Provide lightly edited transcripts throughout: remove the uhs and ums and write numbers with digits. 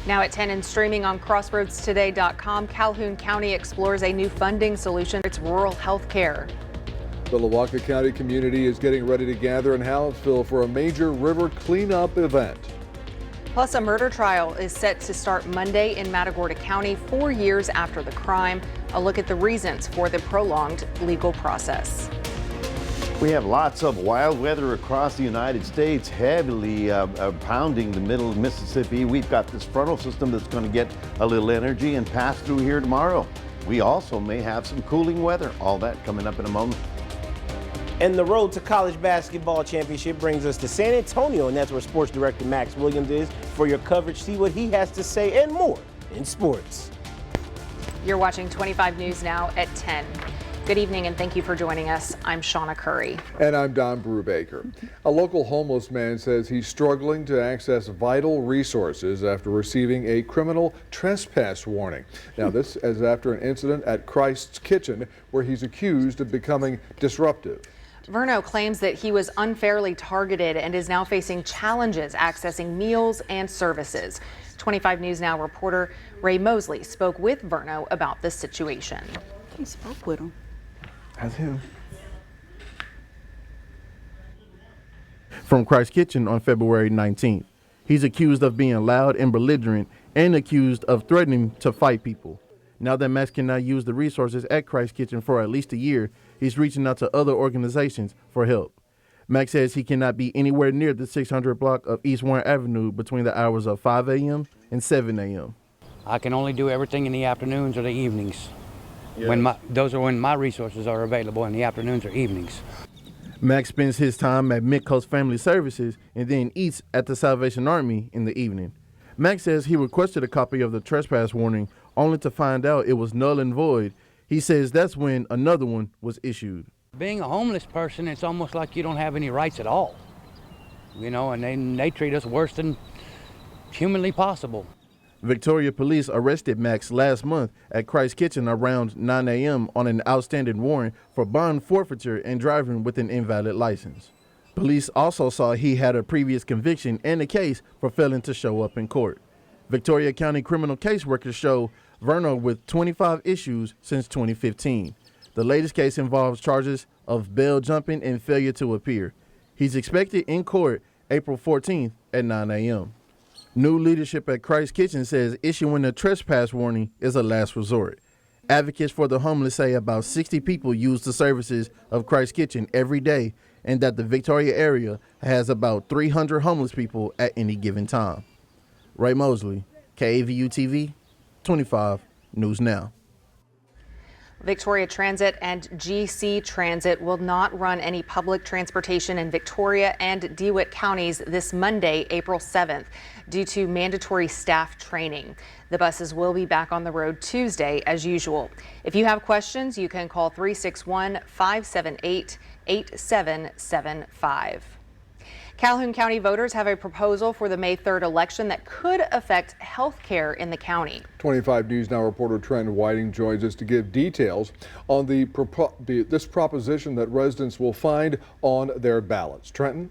Now at 10 and streaming on crossroadstoday.com, Calhoun County explores a new funding solution for its rural health care. The Lavaca County community is getting ready to gather in Hallettsville for a major river cleanup event. Plus, a murder trial is set to start Monday in Matagorda County 4 years after the crime. A look at the reasons for the prolonged legal process. We have lots of wild weather across the United States, heavily pounding the middle of Mississippi. We've got this frontal system that's going to get a little energy and pass through here tomorrow. We also may have some cooling weather. All that coming up in a moment. And the road to college basketball championship brings us to San Antonio, and that's where sports director Max Williams is. For your coverage, see what he has to say and more in sports. You're watching 25 News Now at 10. Good evening and thank you for joining us. I'm Shawna Currie. And I'm Don Brubaker. A local homeless man says he's struggling to access vital resources after receiving a criminal trespass warning. Now this is after an incident at Christ's Kitchen where he's accused of becoming disruptive. Verno claims that he was unfairly targeted and is now facing challenges accessing meals and services. 25 News Now reporter Ray Mosley spoke with Verno about this situation. He spoke with him. That's him. From Christ's Kitchen on February 19th. He's accused of being loud and belligerent and accused of threatening to fight people. Now that Max cannot use the resources at Christ's Kitchen for at least a year, he's reaching out to other organizations for help. Max says he cannot be anywhere near the 600 block of East Warren Avenue between the hours of 5 a.m. and 7 a.m. I can only do everything in the afternoons or the evenings. Yeah. Those are when my resources are available, in the afternoons or evenings. Max spends his time at Midcoast Family Services and then eats at the Salvation Army in the evening. Max says he requested a copy of the trespass warning only to find out it was null and void. He says that's when another one was issued. Being a homeless person, it's almost like you don't have any rights at all. You know, and they treat us worse than humanly possible. Victoria police arrested Max last month at Christ's Kitchen around 9 a.m. on an outstanding warrant for bond forfeiture and driving with an invalid license. Police also saw he had a previous conviction and a case for failing to show up in court. Victoria County criminal caseworkers show Verno with 25 issues since 2015. The latest case involves charges of bail jumping and failure to appear. He's expected in court April 14th at 9 a.m. New leadership at Christ's Kitchen says issuing a trespass warning is a last resort. Advocates for the homeless say about 60 people use the services of Christ's Kitchen every day and that the Victoria area has about 300 homeless people at any given time. Ray Mosley, KAVU TV, 25 News Now. Victoria Transit and GC Transit will not run any public transportation in Victoria and DeWitt counties this Monday, April 7th, due to mandatory staff training. The buses will be back on the road Tuesday as usual. If you have questions, you can call 361-578-8775. Calhoun County voters have a proposal for the May 3rd election that could affect health care in the county. 25 News Now reporter Trent Whiting joins us to give details on this proposition that residents will find on their ballots. Trenton?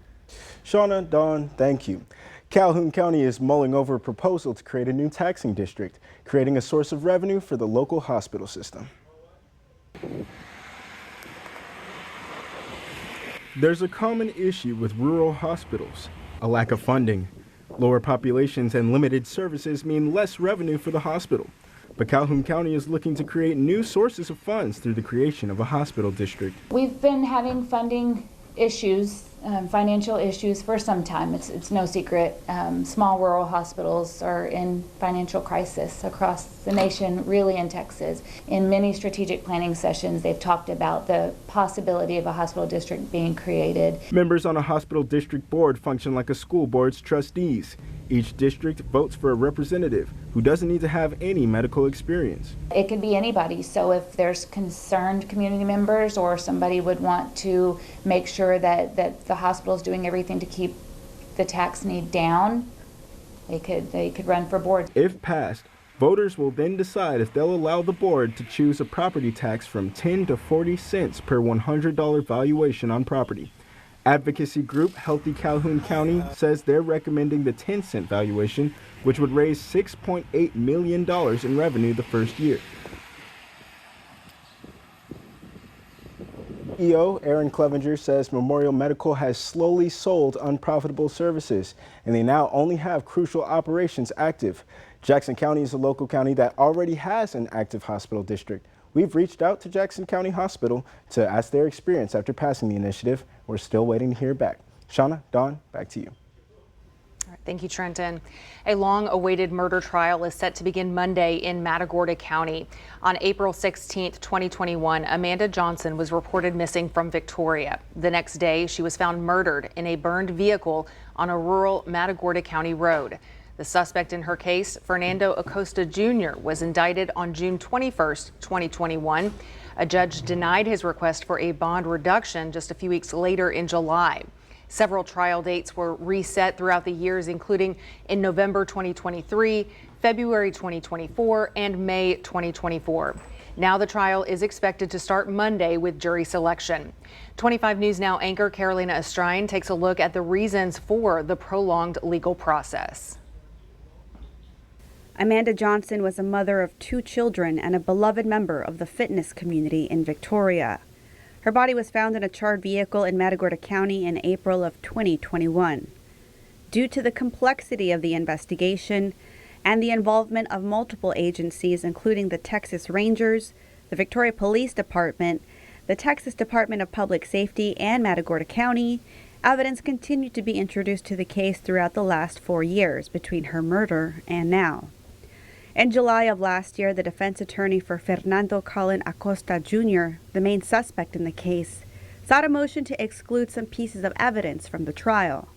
Shawna, Dawn, thank you. Calhoun County is mulling over a proposal to create a new taxing district, creating a source of revenue for the local hospital system. There's a common issue with rural hospitals, a lack of funding. Lower populations and limited services mean less revenue for the hospital. But Calhoun County is looking to create new sources of funds through the creation of a hospital district. We've been having funding issues, financial issues for some time. It's no secret. Small rural hospitals are in financial crisis across the nation, really in Texas. In many strategic planning sessions, they've talked about the possibility of a hospital district being created. Members on a hospital district board function like a school board's trustees. Each district votes for a representative who doesn't need to have any medical experience. It could be anybody, so if there's concerned community members or somebody would want to make sure that the hospital is doing everything to keep the tax need down, they could run for board. If passed, voters will then decide if they'll allow the board to choose a property tax from 10 to 40 cents per $100 valuation on property. Advocacy group Healthy Calhoun County says they're recommending the 10-cent valuation, which would raise $6.8 million in revenue the first year. EO Aaron Clevenger says Memorial Medical has slowly sold unprofitable services, and they now only have crucial operations active. Jackson County is a local county that already has an active hospital district. We've reached out to Jackson County Hospital to ask their experience after passing the initiative. We're still waiting to hear back. Shawna, Dawn, back to you. Thank you, Trenton. A long-awaited murder trial is set to begin Monday in Matagorda County. On April 16, 2021, Amanda Johnson was reported missing from Victoria. The next day, she was found murdered in a burned vehicle on a rural Matagorda County road. The suspect in her case, Fernando Acosta Jr., was indicted on June 21, 2021. A judge denied his request for a bond reduction just a few weeks later in July. Several trial dates were reset throughout the years, including in November 2023, February 2024, and May 2024. Now the trial is expected to start Monday with jury selection. 25 News Now anchor Carolina Estrine takes a look at the reasons for the prolonged legal process. Amanda Johnson was a mother of 2 children and a beloved member of the fitness community in Victoria. Her body was found in a charred vehicle in Matagorda County in April of 2021. Due to the complexity of the investigation and the involvement of multiple agencies, including the Texas Rangers, the Victoria Police Department, the Texas Department of Public Safety, and Matagorda County, evidence continued to be introduced to the case throughout the last 4 years between her murder and now. In July of last year, the defense attorney for Fernando Colin Acosta Jr., the main suspect in the case, sought a motion to exclude some pieces of evidence from the trial.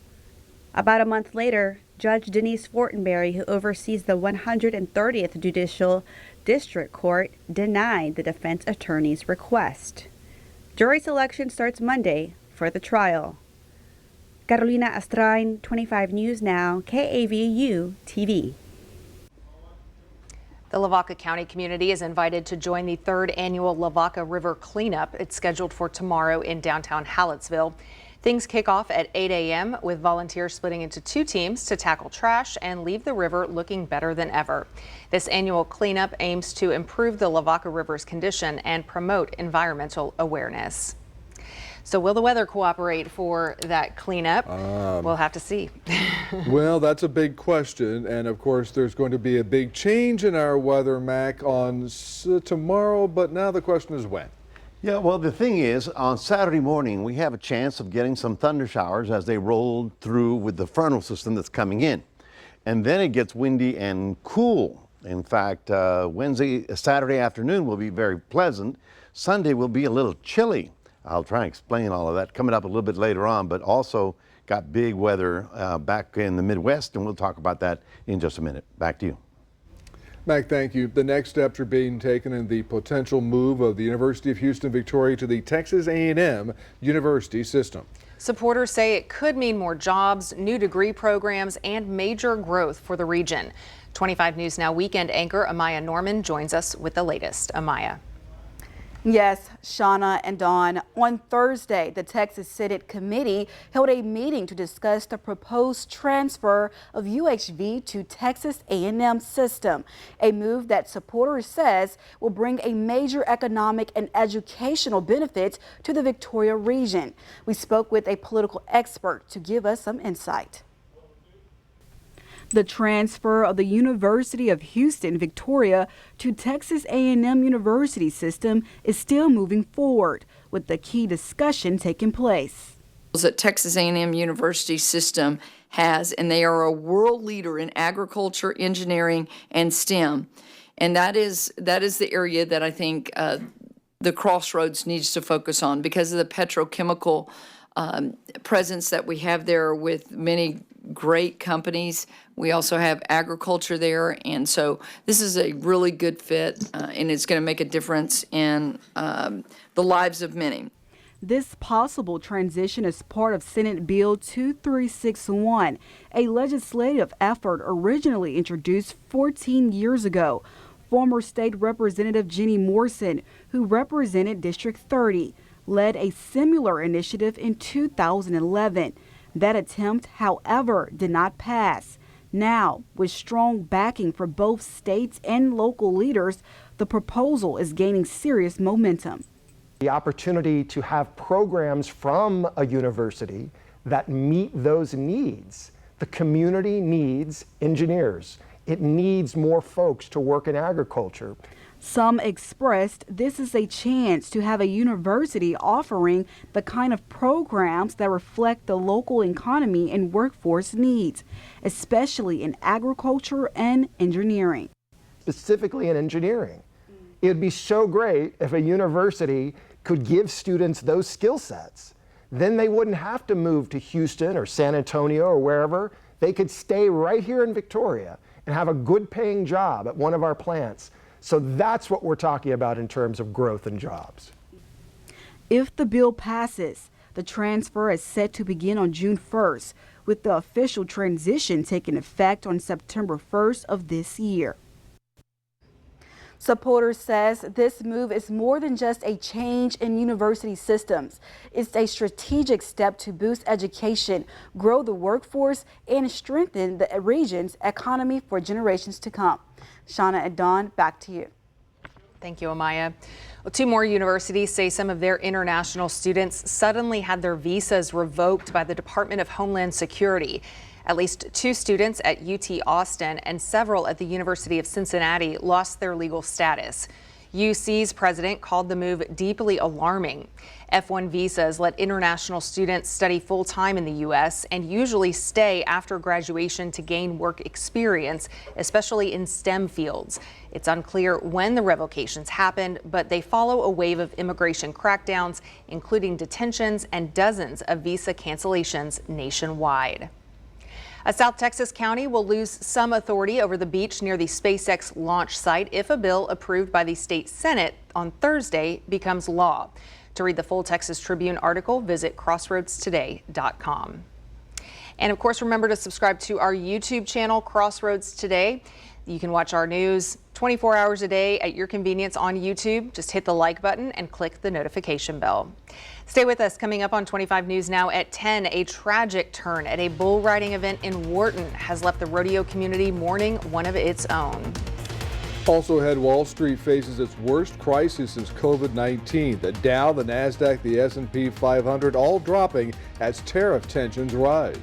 About a month later, Judge Denise Fortenberry, who oversees the 130th Judicial District Court, denied the defense attorney's request. Jury selection starts Monday for the trial. Carolina Estrine, 25 News Now, KAVU TV. The Lavaca County community is invited to join the 3rd annual Lavaca River Cleanup. It's scheduled for tomorrow in downtown Hallettsville. Things kick off at 8 a.m. with volunteers splitting into 2 teams to tackle trash and leave the river looking better than ever. This annual cleanup aims to improve the Lavaca River's condition and promote environmental awareness. So will the weather cooperate for that cleanup? We'll have to see. Well, that's a big question. And of course, there's going to be a big change in our weather, Mac, on tomorrow. But now the question is when? Yeah, well, the thing is, on Saturday morning, we have a chance of getting some thunder showers as they roll through with the frontal system that's coming in. And then it gets windy and cool. In fact, Saturday afternoon will be very pleasant. Sunday will be a little chilly. I'll try and explain all of that coming up a little bit later on, but also got big weather back in the Midwest, and we'll talk about that in just a minute. Back to you. Mac, thank you. The next steps are being taken in the potential move of the University of Houston Victoria to the Texas A&M University system. Supporters say it could mean more jobs, new degree programs, and major growth for the region. 25 News Now weekend anchor Amaya Norman joins us with the latest. Amaya. Yes, Shawna and Dawn. On Thursday, the Texas Senate committee held a meeting to discuss the proposed transfer of UHV to Texas A&M system, a move that supporters says will bring a major economic and educational benefit to the Victoria region. We spoke with a political expert to give us some insight. The transfer of the University of Houston Victoria to Texas A&M University system is still moving forward, with the key discussion taking place. That Texas A&M University system has, and they are a world leader in agriculture, engineering, and STEM. And that is the area that I think the Crossroads needs to focus on because of the petrochemical presence that we have there with many great companies. We also have agriculture there, and so this is a really good fit, and it's going to make a difference in the lives of many. This possible transition is part of Senate Bill 2361, a legislative effort originally introduced 14 years ago. Former State Representative Jenny Morrison, who represented District 30, led a similar initiative in 2011. That attempt, however, did not pass. Now, with strong backing for both states and local leaders, the proposal is gaining serious momentum. The opportunity to have programs from a university that meet those needs. The community needs engineers. It needs more folks to work in agriculture. Some expressed this is a chance to have a university offering the kind of programs that reflect the local economy and workforce needs, especially in agriculture and engineering. Specifically in engineering. It would be so great if a university could give students those skill sets. Then they wouldn't have to move to Houston or San Antonio or wherever. They could stay right here in Victoria and have a good paying job at one of our plants. So that's what we're talking about in terms of growth and jobs. If the bill passes, the transfer is set to begin on June 1st, with the official transition taking effect on September 1st of this year. Supporters says this move is more than just a change in university systems. It's a strategic step to boost education, grow the workforce, and strengthen the region's economy for generations to come. Shawna and Dawn, back to you. Thank you, Amaya. Well, 2 more universities say some of their international students suddenly had their visas revoked by the Department of Homeland Security. At least 2 students at UT Austin and several at the University of Cincinnati lost their legal status. UC's president called the move deeply alarming. F1 visas let international students study full-time in the U.S. and usually stay after graduation to gain work experience, especially in STEM fields. It's unclear when the revocations happened, but they follow a wave of immigration crackdowns, including detentions and dozens of visa cancellations nationwide. A South Texas county will lose some authority over the beach near the SpaceX launch site if a bill approved by the state Senate on Thursday becomes law. To read the full Texas Tribune article, visit crossroadstoday.com. And of course, remember to subscribe to our YouTube channel, Crossroads Today. You can watch our news 24 hours a day at your convenience on YouTube. Just hit the like button and click the notification bell. Stay with us. Coming up on 25 News Now at 10, a tragic turn at a bull riding event in Wharton has left the rodeo community mourning one of its own. Also ahead, Wall Street faces its worst crisis since COVID-19. The Dow, the Nasdaq, the S&P 500 all dropping as tariff tensions rise.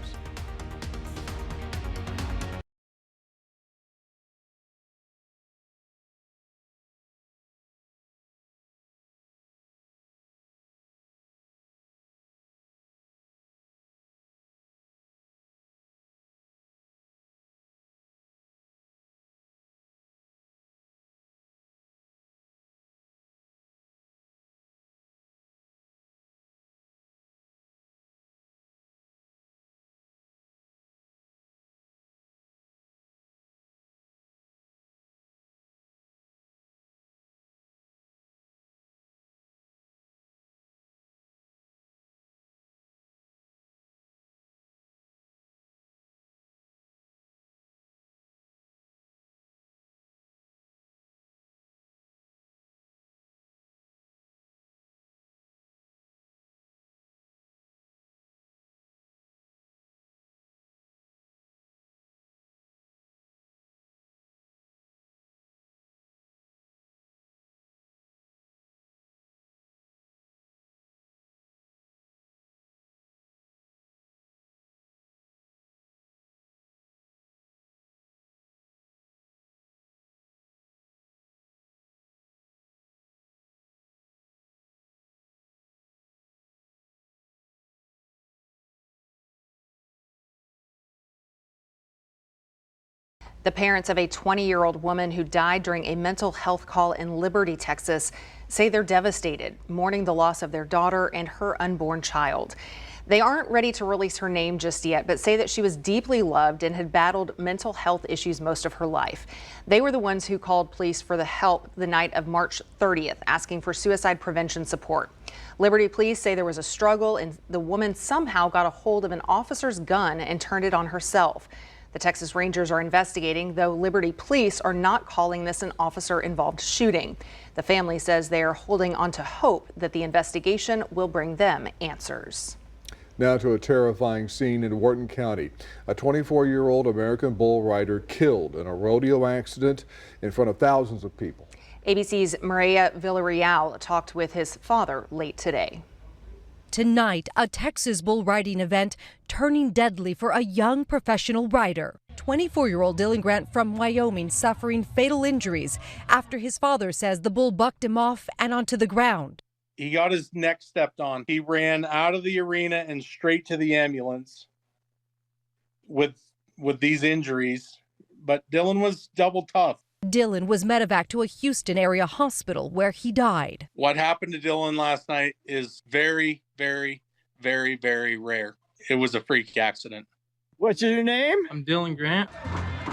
The parents of a 20-year-old woman who died during a mental health call in Liberty, Texas, say they're devastated, mourning the loss of their daughter and her unborn child. They aren't ready to release her name just yet, but say that she was deeply loved and had battled mental health issues most of her life. They were the ones who called police for the help the night of March 30th, asking for suicide prevention support. Liberty police say there was a struggle and the woman somehow got a hold of an officer's gun and turned it on herself. The Texas Rangers are investigating, though Liberty Police are not calling this an officer-involved shooting. The family says they are holding on to hope that the investigation will bring them answers. Now to a terrifying scene in Wharton County. A 24-year-old American bull rider killed in a rodeo accident in front of thousands of people. ABC's Maria Villarreal talked with his father late today. Tonight, a Texas bull riding event turning deadly for a young professional rider. 24-year-old Dylan Grant from Wyoming suffering fatal injuries after his father says the bull bucked him off and onto the ground. He got his neck stepped on. He ran out of the arena and straight to the ambulance with these injuries. But Dylan was double tough. Dylan was medevac to a Houston area hospital where he died. What happened to Dylan last night is very, very, very, very rare. It was a freak accident. What's your name? I'm Dylan Grant.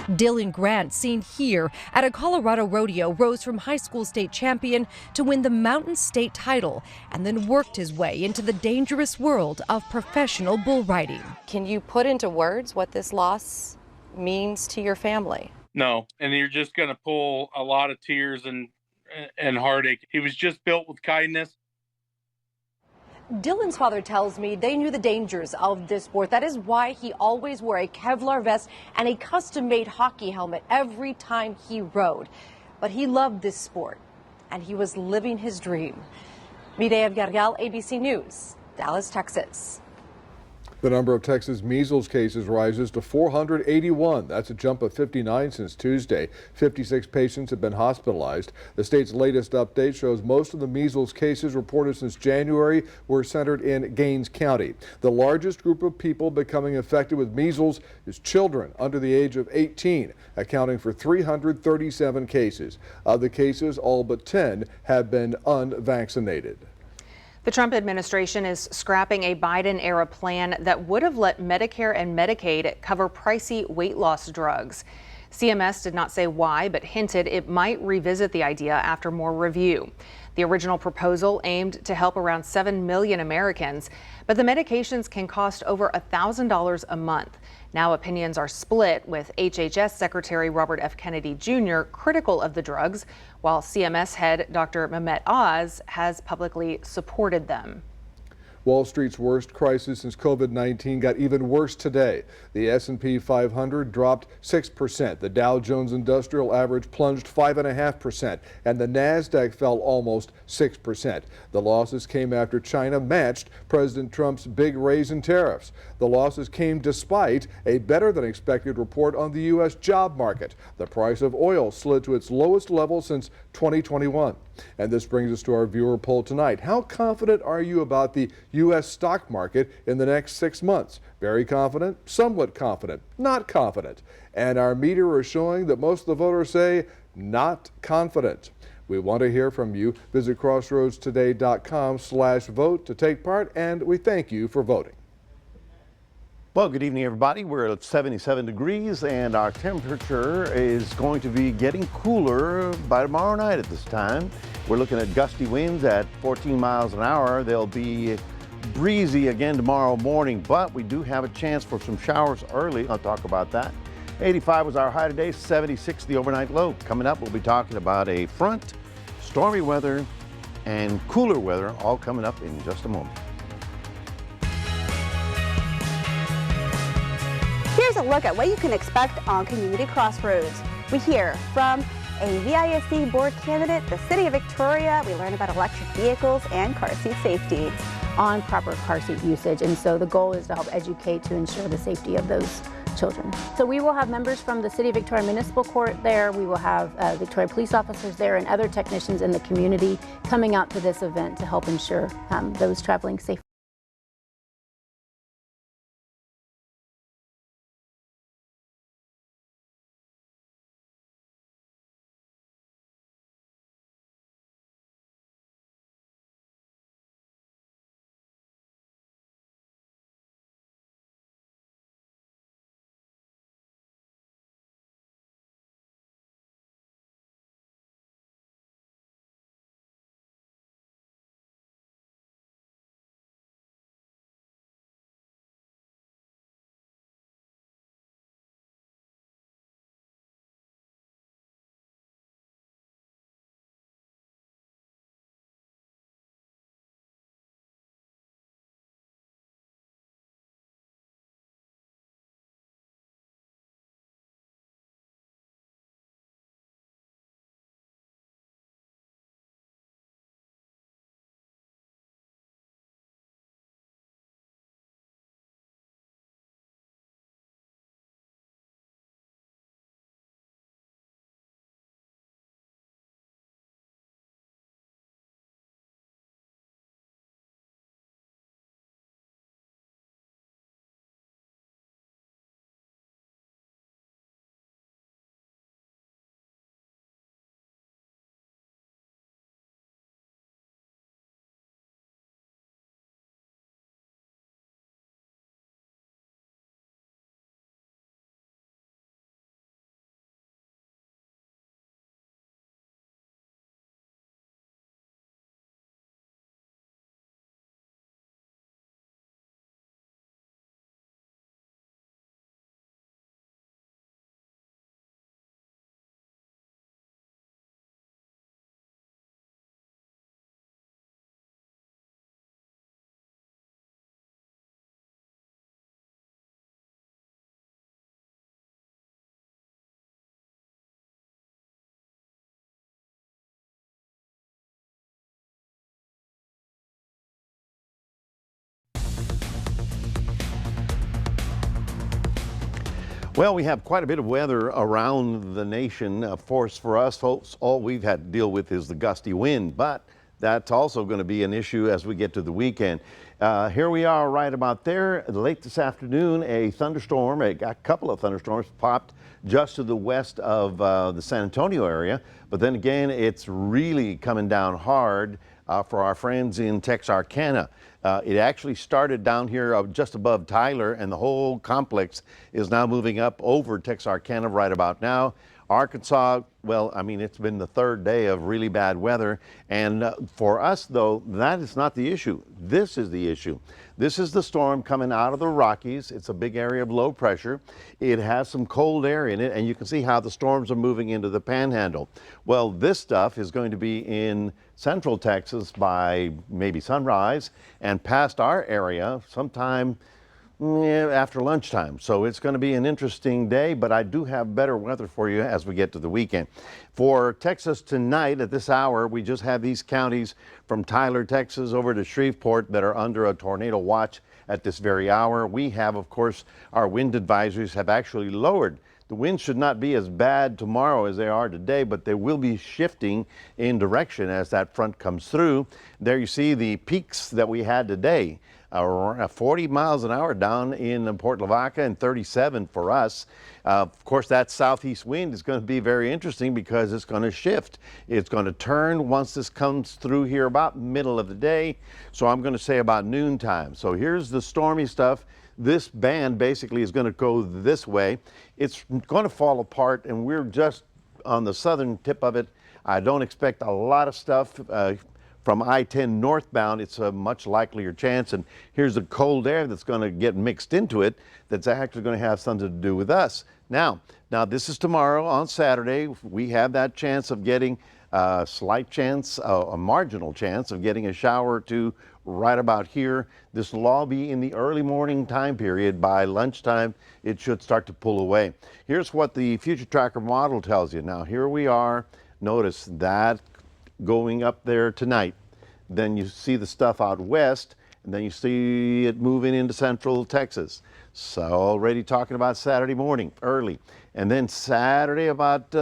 Dylan Grant, seen here at a Colorado rodeo, rose from high school state champion to win the Mountain State title and then worked his way into the dangerous world of professional bull riding. Can you put into words what this loss means to your family? No, and you're just going to pull a lot of tears and heartache. He was just built with kindness. Dylan's father tells me they knew the dangers of this sport. That is why he always wore a Kevlar vest and a custom-made hockey helmet every time he rode. But he loved this sport, and he was living his dream. Mireya Villarreal, ABC News, Dallas, Texas. The number of Texas measles cases rises to 481. That's a jump of 59 since Tuesday. 56 patients have been hospitalized. The state's latest update shows most of the measles cases reported since January were centered in Gaines County. The largest group of people becoming infected with measles is children under the age of 18, accounting for 337 cases. Of the cases, all but 10 have been unvaccinated. The Trump administration is scrapping a Biden-era plan that would have let Medicare and Medicaid cover pricey weight loss drugs. CMS did not say why, but hinted it might revisit the idea after more review. The original proposal aimed to help around 7 million Americans, but the medications can cost over $1,000 a month. Now opinions are split, with HHS Secretary Robert F. Kennedy Jr. critical of the drugs, while CMS head Dr. Mehmet Oz has publicly supported them. Wall Street's worst crisis since COVID-19 got even worse today. The S&P 500 dropped 6%. The Dow Jones Industrial Average plunged 5.5%, and the Nasdaq fell almost 6%. The losses came after China matched President Trump's big raise in tariffs. The losses came despite a better than expected report on the U.S. job market. The price of oil slid to its lowest level since 2021. And this brings us to our viewer poll tonight. How confident are you about the U.S. stock market in the next 6 months? Very confident, somewhat confident, not confident. And our meter is showing that most of the voters say not confident. We want to hear from you. Visit crossroadstoday.com/vote to take part, and we thank you for voting. Well, good evening, everybody. We're at 77 degrees, and our temperature is going to be getting cooler by tomorrow night at this time. We're looking at gusty winds at 14 miles an hour. They'll be breezy again tomorrow morning, but we do have a chance for some showers early. I'll talk about that. 85 was our high today, 76 the overnight low. Coming up, we'll be talking about a front, stormy weather, and cooler weather, all coming up in just a moment. Here's a look at what you can expect on Community Crossroads. We hear from a VISD board candidate, the City of Victoria. We learn about electric vehicles and car seat safety. On proper car seat usage, and so the goal is to help educate to ensure the safety of those children. So we will have members from the City of Victoria Municipal Court there. We will have Victoria police officers there and other technicians in the community coming out to this event to help ensure those traveling safely. Well, we have quite a bit of weather around the nation. Of course, for us folks, all we've had to deal with is the gusty wind, but that's also going to be an issue as we get to the weekend. Here we are right about there. Late this afternoon, a thunderstorm, a couple of thunderstorms popped just to the west of the San Antonio area. But then again, it's really coming down hard for our friends in Texarkana. It actually started down here just above Tyler, and the whole complex is now moving up over Texarkana right about now. Arkansas, well, I mean, it's been the third day of really bad weather. And for us, though, that is not the issue. This is the issue. This is the storm coming out of the Rockies. It's a big area of low pressure. It has some cold air in it, and you can see how the storms are moving into the panhandle. Well, this stuff is going to be in central Texas by maybe sunrise and past our area sometime after lunchtime. So it's going to be an interesting day, but I do have better weather for you as we get to the weekend. For Texas tonight at this hour, we just have these counties from Tyler, Texas over to Shreveport that are under a tornado watch at this very hour. We have, of course, our wind advisories have actually lowered. The winds should not be as bad tomorrow as they are today, but they will be shifting in direction as that front comes through. There you see the peaks that we had today. 40 miles an hour down in Port Lavaca and 37 for us. Of course, that southeast wind is going to be very interesting because it's going to shift. It's going to turn once this comes through here about middle of the day. So I'm going to say about noontime. So here's the stormy stuff. This band basically is going to go this way. It's going to fall apart, and we're just on the southern tip of it. I don't expect a lot of stuff. From I-10 northbound, it's a much likelier chance. And here's the cold air that's going to get mixed into it that's actually going to have something to do with us. Now this is tomorrow on Saturday. We have that chance of getting a slight chance, a marginal chance of getting a shower or two right about here. This will all be in the early morning time period. By lunchtime, it should start to pull away. Here's what the Future Tracker model tells you. Now, here we are. Notice that going up there tonight. Then you see the stuff out west, and then you see it moving into central Texas. So already talking about Saturday morning early. And then Saturday about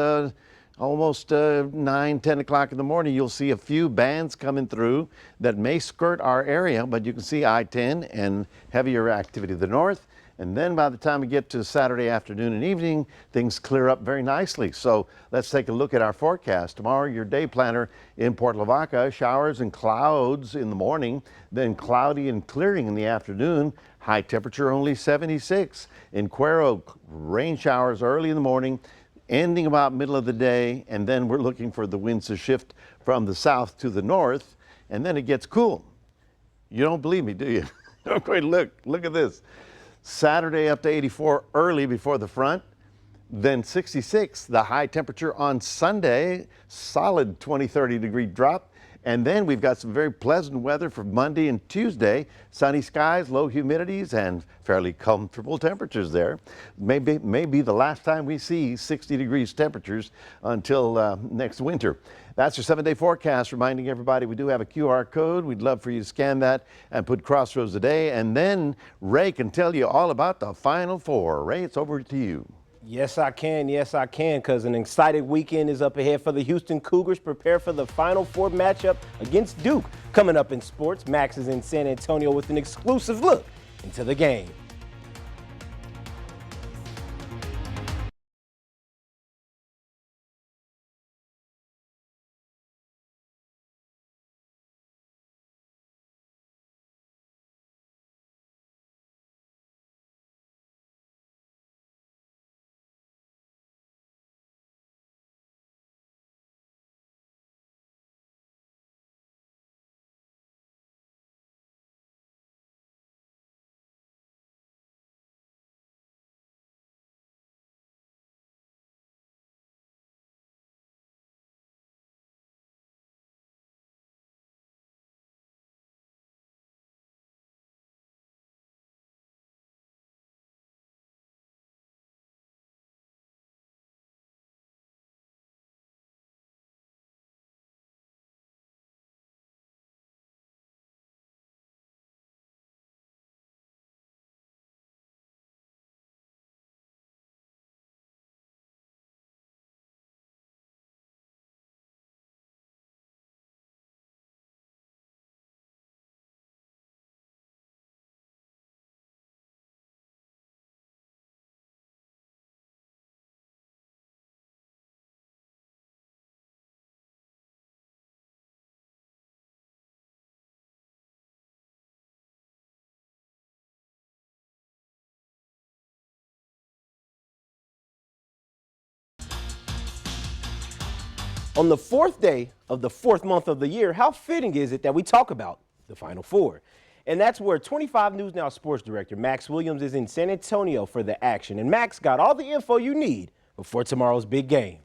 almost 9, 10 o'clock in the morning, you'll see a few bands coming through that may skirt our area, but you can see I-10 and heavier activity to the north. And then by the time we get to Saturday afternoon and evening, things clear up very nicely. So let's take a look at our forecast. Tomorrow, your day planner in Port Lavaca, showers and clouds in the morning, then cloudy and clearing in the afternoon. High temperature only 76. In Cuero, rain showers early in the morning, ending about middle of the day, and then we're looking for the winds to shift from the south to the north, and then it gets cool. You don't believe me, do you? Okay, look at this. Saturday up to 84 early before the front, then 66, the high temperature on Sunday, solid 20-30 degree drop. And then we've got some very pleasant weather for Monday and Tuesday. Sunny skies, low humidities, and fairly comfortable temperatures there. Maybe the last time we see 60 degrees temperatures until next winter. That's your 7-day forecast, reminding everybody we do have a QR code. We'd love for you to scan that and put Crossroads today. And then Ray can tell you all about the Final Four. Ray, it's over to you. Yes, I can. Yes, I can, because an exciting weekend is up ahead for the Houston Cougars. Prepare for the Final Four matchup against Duke. Coming up in sports, Max is in San Antonio with an exclusive look into the game. On the fourth day of the fourth month of the year, how fitting is it that we talk about the Final Four? And that's where 25 News Now sports director Max Williams is in San Antonio for the action. And Max got all the info you need before tomorrow's big game.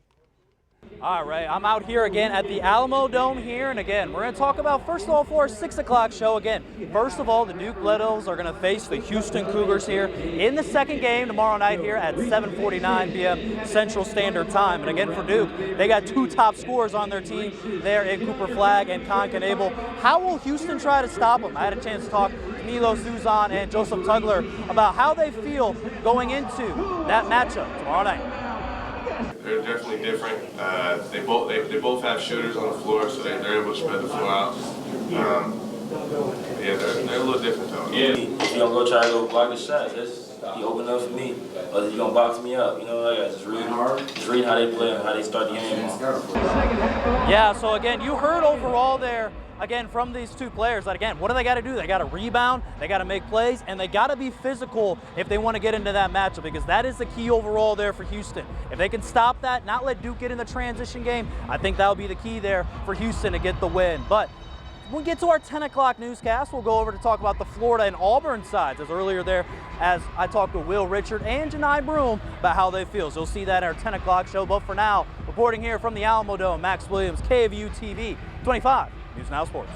All right, I'm out here again at the Alamo Dome here, and again, we're going to talk about, first of all, for our 6 o'clock show, again, first of all, the Duke Blue Devils are going to face the Houston Cougars here in the second game tomorrow night here at 7:49 p.m. Central Standard Time. And again, for Duke, they got 2 top scorers on their team there in Cooper Flagg and Con Knebel. How will Houston try to stop them? I had a chance to talk to Milo Suzan and Joseph Tugler about how they feel going into that matchup tomorrow night. They're definitely different. They both have shooters on the floor, so they're able to spread the floor out. Yeah, they're a little different though. Yeah, if you don't go try to go block his shots, he opened up for me. Or you gonna box me up, you know, I just read how they play and how they start the game. Yeah, so again, you heard overall there, again, from these 2 players that, again, what do they got to do? They got to rebound, they got to make plays, and they got to be physical if they want to get into that matchup, because that is the key overall there for Houston. If they can stop that, not let Duke get in the transition game, I think that'll be the key there for Houston to get the win. But when we get to our 10 o'clock newscast, we'll go over to talk about the Florida and Auburn sides, as earlier there, as I talked to Will Richard and Janai Broom about how they feel. So you'll see that in our 10 o'clock show. But for now, reporting here from the Alamo Dome, Max Williams, KVU TV 25. News Now Sports.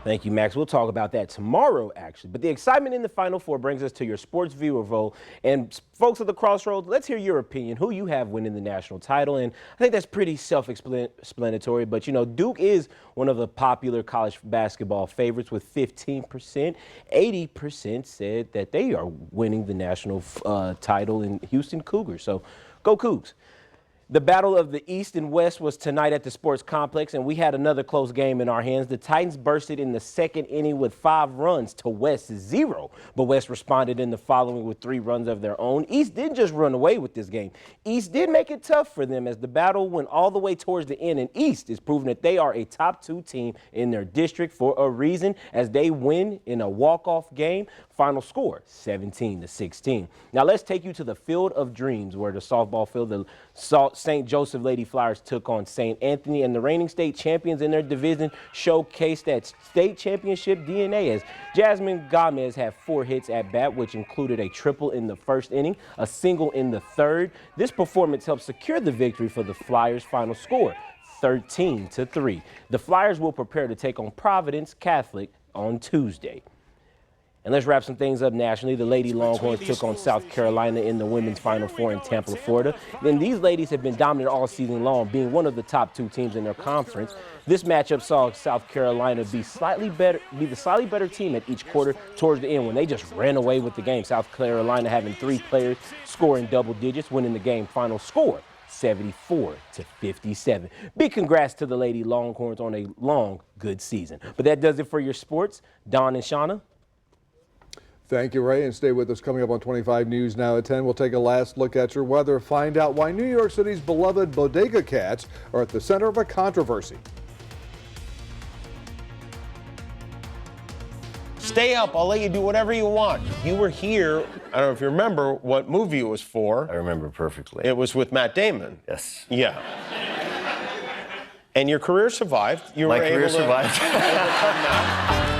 Thank you, Max. We'll talk about that tomorrow, actually. But the excitement in the Final Four brings us to your sports viewer vote. And folks at the Crossroads, let's hear your opinion. Who you have winning the national title? And I think that's pretty self-explanatory. But, you know, Duke is one of the popular college basketball favorites with 15%. 80% said that they are winning the national title in Houston Cougars. So go Cougs. The battle of the East and West was tonight at the sports complex, and we had another close game in our hands. The Titans bursted in the second inning with 5 runs to West's 0, but West responded in the following with 3 runs of their own. East didn't just run away with this game. East did make it tough for them as the battle went all the way towards the end, and East is proving that they are a top 2 team in their district for a reason as they win in a walk-off game. Final score, 17-16. Now let's take you to the Field of Dreams, where the softball field, the St. Joseph Lady Flyers took on St. Anthony, and the reigning state champions in their division showcased that state championship DNA as Jasmine Gomez had 4 hits at bat, which included a triple in the first inning, a single in the third. This performance helped secure the victory for the Flyers. Final score, 13-3. The Flyers will prepare to take on Providence Catholic on Tuesday. And let's wrap some things up nationally. The Lady Longhorns took on South Carolina in the women's Final Four in Tampa, Florida. And these ladies have been dominant all season long, being one of the top 2 teams in their conference. This matchup saw South Carolina be the slightly better team at each quarter towards the end when they just ran away with the game. South Carolina having 3 players scoring double digits, winning the game. Final score, 74-57. Big congrats to the Lady Longhorns on a long, good season. But that does it for your sports. Don and Shawna. Thank you, Ray, and stay with us. Coming up on 25 News Now at 10, we'll take a last look at your weather, find out why New York City's beloved bodega cats are at the center of a controversy. Stay up. I'll let you do whatever you want. You were here. I don't know if you remember what movie it was for. I remember perfectly. It was with Matt Damon. Yes. Yeah. And your career survived. You My were career able to survived. overcome that.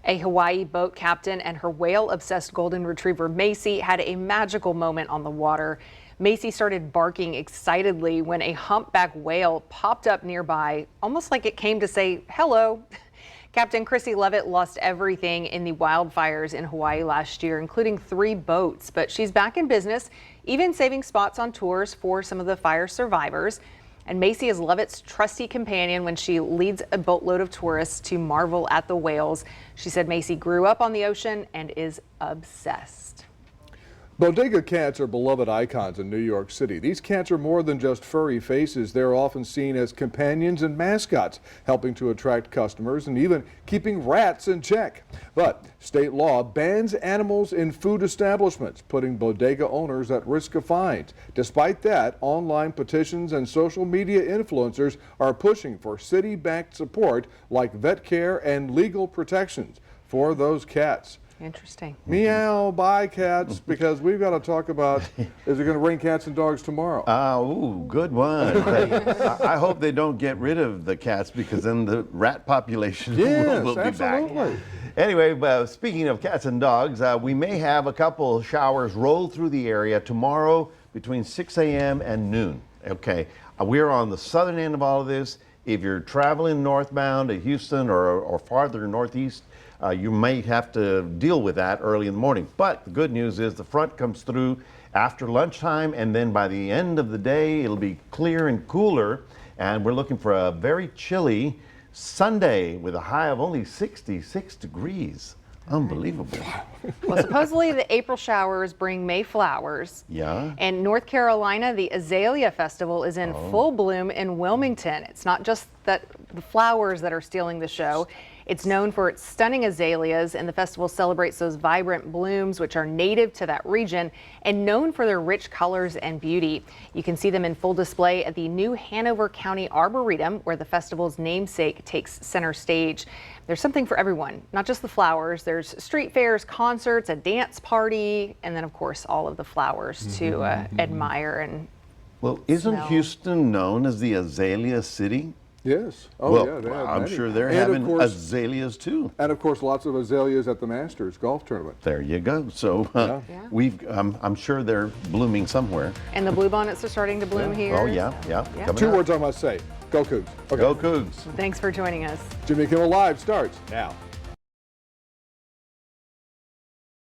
A Hawaii boat captain and her whale-obsessed golden retriever Macy had a magical moment on the water. Macy started barking excitedly when a humpback whale popped up nearby, almost like it came to say hello. Captain Chrissy Levitt lost everything in the wildfires in Hawaii last year, including 3 boats, but she's back in business, even saving spots on tours for some of the fire survivors. And Macy is Levitt's trusty companion when she leads a boatload of tourists to marvel at the whales. She said Macy grew up on the ocean and is obsessed. Bodega cats are beloved icons in New York City. These cats are more than just furry faces. They're often seen as companions and mascots, helping to attract customers and even keeping rats in check. But state law bans animals in food establishments, putting bodega owners at risk of fines. Despite that, online petitions and social media influencers are pushing for city-backed support like vet care and legal protections for those cats. Interesting. Meow, bye cats, because we've got to talk about, is it going to rain cats and dogs tomorrow? Ooh, good one. I hope they don't get rid of the cats, because then the rat population will be back. Anyway, speaking of cats and dogs, we may have a couple showers roll through the area tomorrow between 6 a.m. and noon. Okay, we're on the southern end of all of this. If you're traveling northbound to Houston or farther northeast, you may have to deal with that early in the morning. But the good news is the front comes through after lunchtime, and then by the end of the day, it'll be clear and cooler. And we're looking for a very chilly Sunday with a high of only 66 degrees. Unbelievable. Well, supposedly the April showers bring May flowers. Yeah. In North Carolina, the Azalea Festival is in full bloom in Wilmington. It's not just that the flowers that are stealing the show. It's known for its stunning azaleas, and the festival celebrates those vibrant blooms which are native to that region and known for their rich colors and beauty. You can see them in full display at the new Hanover County Arboretum, where the festival's namesake takes center stage. There's something for everyone, not just the flowers. There's street fairs, concerts, a dance party, and then of course all of the flowers to admire and Well, isn't smell. Houston known as the Azalea City? Yes. Oh, well, yeah, they have I'm many. sure they're And of having course- azaleas too. And of course, lots of azaleas at the Masters golf tournament. There you go. So I'm sure they're blooming somewhere. And the bluebonnets are starting to bloom here. Oh yeah. Coming 2 up. words I must say. Go Cougs. Okay. Go Cougs. Thanks for joining us. Jimmy Kimmel Live starts now.